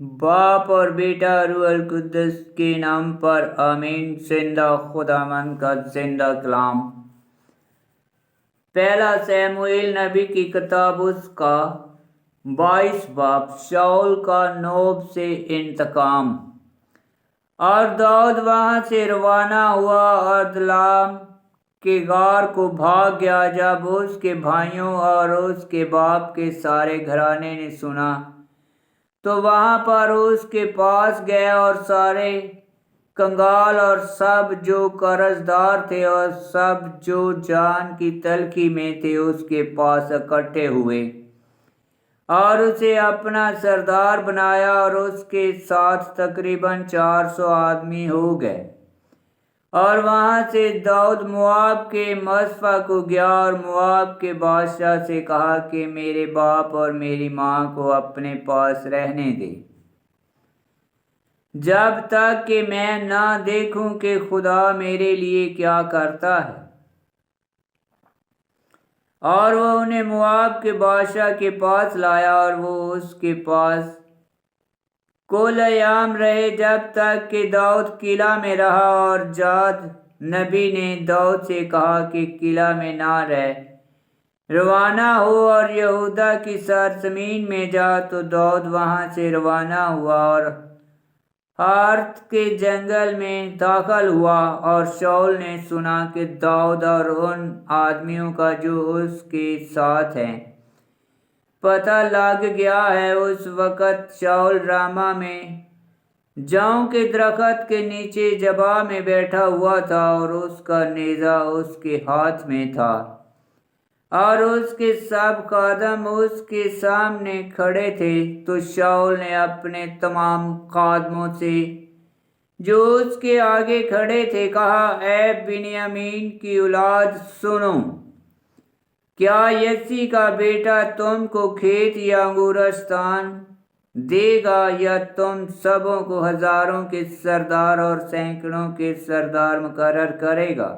बाप और बेटा रूह अल कुद्दस के नाम पर आमीन। जिंदा खुदावंद का जिंदा कलाम। पहला सैमुएल नबी की किताब उसका 22 बाब। शाऊल का नोब से इंतकाम। और दाऊद वहां से रवाना हुआ और अदुल्लाम के गार को भाग गया। जब उसके भाइयों और उसके बाप के सारे घराने ने सुना तो वहां पर उसके पास गए, और सारे कंगाल और सब जो कर्जदार थे और सब जो जान की तलखी में थे उसके पास इकट्ठे हुए और उसे अपना सरदार बनाया। और उसके साथ तकरीबन 400 आदमी हो गए। और वहां से दाऊद मोआब के मस्फा को गया और मोआब के बादशाह से कहा कि मेरे बाप और मेरी माँ को अपने पास रहने दे, जब तक कि मैं ना देखूं कि खुदा मेरे लिए क्या करता है। और वो उन्हें मोआब के बादशाह के पास लाया, और वो उसके पास कुल अयाम रहे जब तक कि दाऊद किला में रहा। और जाद नबी ने दाऊद से कहा कि किला में ना रह, रवाना हो और यहूदा की सरजमीन में जा। तो दाऊद वहां से रवाना हुआ और हार्त के जंगल में दाखिल हुआ। और शाऊल ने सुना कि दाऊद और उन आदमियों का जो उसके साथ हैं पता लग गया है। उस वक़्त शाऊल रामा में जौ के दरख्त के नीचे जबा में बैठा हुआ था, और उसका नेज़ा उसके हाथ में था, और उसके सब खादम उसके सामने खड़े थे। तो शाऊल ने अपने तमाम खादमों से जो उसके आगे खड़े थे कहा, ऐ बिन्यामीन की औलाद सुनो, क्या यसी का बेटा तुमको खेत या अंगूरस्तान देगा, या तुम सबों को हजारों के सरदार और सैकड़ों के सरदार मुकर्रर करेगा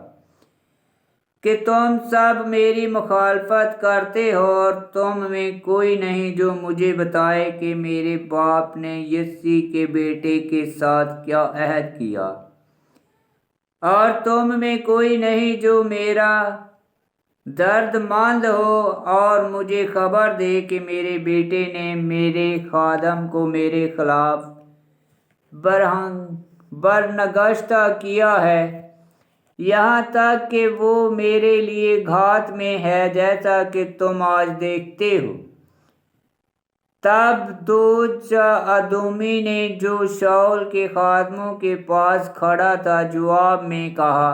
कि तुम सब मेरी मुखालफत करते हो। और तुम में कोई नहीं जो मुझे बताए कि मेरे बाप ने यसी के बेटे के साथ क्या अहद किया, और तुम में कोई नहीं जो मेरा दर्दमंद हो और मुझे खबर दे कि मेरे बेटे ने मेरे खादम को मेरे खिलाफ बरनगश्ता किया है, यहाँ तक कि वो मेरे लिए घात में है, जैसा कि तुम आज देखते हो। तब दोज अदोमी ने जो शाऊल के खादमों के पास खड़ा था जवाब में कहा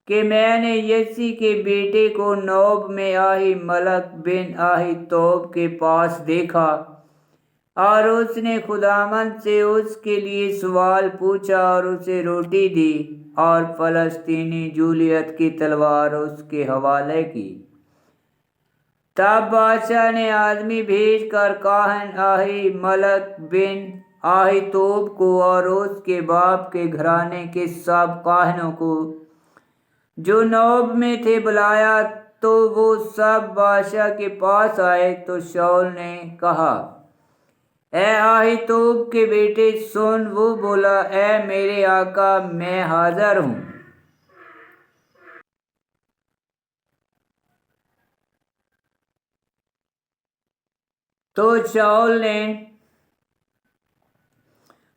कि मैंने यसी के बेटे को नोब में आही मलक बिन आही तोब के पास देखा, और उसने खुदावंद से उसके लिए सवाल पूछा और उसे रोटी दी, और फलस्तीनी जूलियत की तलवार उसके हवाले की। तब बादशाह ने आदमी भेज कर काहन आही मलक बिन आही तोब को और उसके बाप के घराने के सब काहनों को जो नोब में थे बुलाया। तो वो सब बादशाह के पास आए। तो शाऊल ने कहा, ए आहीतोब के बेटे सुन। वो बोला, ए मेरे आका, मैं हाजिर हूँ। तो शाऊल ने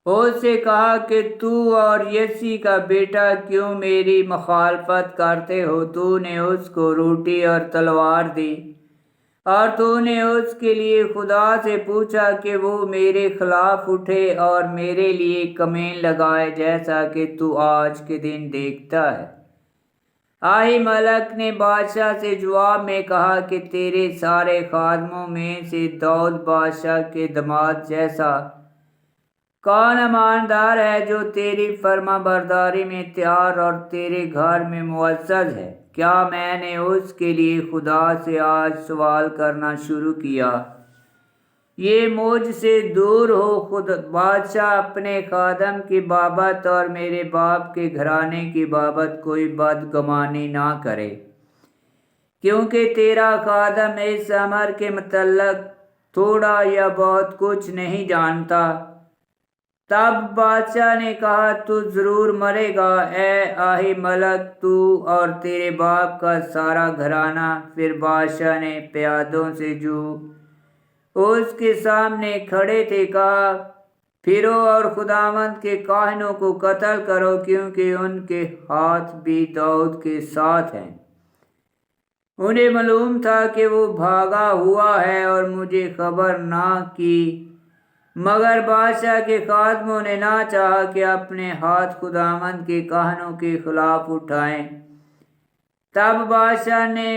उससे कहा कि तू और यसी का बेटा क्यों मेरी मुखालफत करते हो। तूने उसको रोटी और तलवार दी, और तूने उसके लिए खुदा से पूछा कि वो मेरे खिलाफ उठे और मेरे लिए कमेन लगाए, जैसा कि तू आज के दिन देखता है। आही मलक ने बादशाह से जवाब में कहा कि तेरे सारे खादमों में से दाऊद बादशाह के दमाद जैसा कौन ईमानदार है जो तेरी फर्मा बरदारी में तैयार और तेरे घर में मुअज़्ज़ज़ है। क्या मैंने उसके लिए खुदा से आज सवाल करना शुरू किया, ये मुझसे दूर हो। खुद बादशाह अपने खादम की बाबत और मेरे बाप के घराने की बाबत कोई बदगुमानी ना करे, क्योंकि तेरा खादम इस अमर के मतलब थोड़ा या बहुत कुछ नहीं जानता। तब बादशाह ने कहा, तू जरूर मरेगा ए आही मलक, तू और तेरे बाप का सारा घराना। फिर बादशाह ने प्यादों से जो उसके सामने खड़े थे कहा, फिरो और खुदावंद के काहनों को कत्ल करो, क्योंकि उनके हाथ भी दाऊद के साथ हैं। उन्हें मालूम था कि वो भागा हुआ है और मुझे खबर ना की, मगर बादशाह के खादमों ने ना चाहा कि अपने हाथ खुदावंद के काहनों के खिलाफ उठाएं। तब बादशाह ने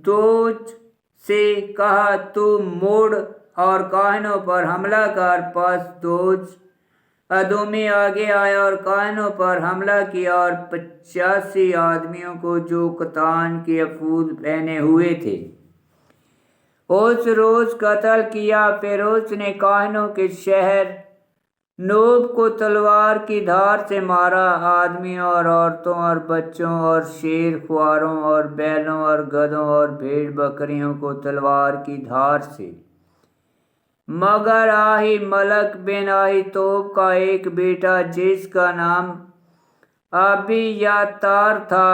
दोज से कहा, तू मुड़ और काहनों पर हमला कर। पस दोज अदोमी आगे आया और काहनों पर हमला किया और 85 आदमियों को जो कतान के अफूद पहने हुए थे उस रोज कत्ल किया। फिर उसने काहनों के शहर नोब को तलवार की धार से मारा, आदमियों और औरतों और बच्चों और शेर खुआरों और बैलों और गधों और भेड़ बकरियों को तलवार की धार से। मगर आही मलक बिन आही तोब का एक बेटा जिसका नाम अबीयातार था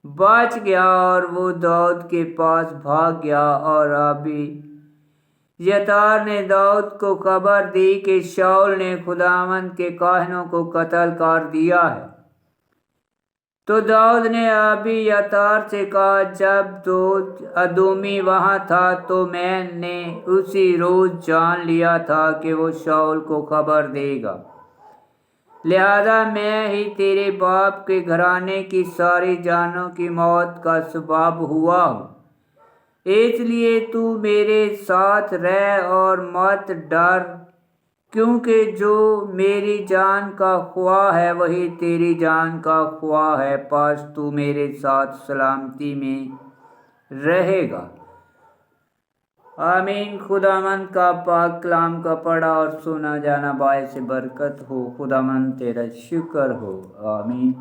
बच गया और वो दाऊद के पास भाग गया। और अबीयातार ने दाऊद को खबर दी कि शाऊल ने खुदावंद के काहनों को कत्ल कर दिया है। तो दाऊद ने अबीयातार से कहा, जब दोज अदोमी वहां था तो मैंने उसी रोज जान लिया था कि वो शाऊल को खबर देगा, लिहाजा मैं ही तेरे बाप के घराने की सारी जानों की मौत का सबब हुआ हूँ। इसलिए तू मेरे साथ रह और मत डर, क्योंकि जो मेरी जान का ख्वाह है वही तेरी जान का ख्वाह है। पास तू मेरे साथ सलामती में रहेगा। आमीन। खुदावंद का पाक कलाम का पढ़ा और सुना जाना बायस बरकत हो। खुदावंद तेरा शुक्र हो। आमीन।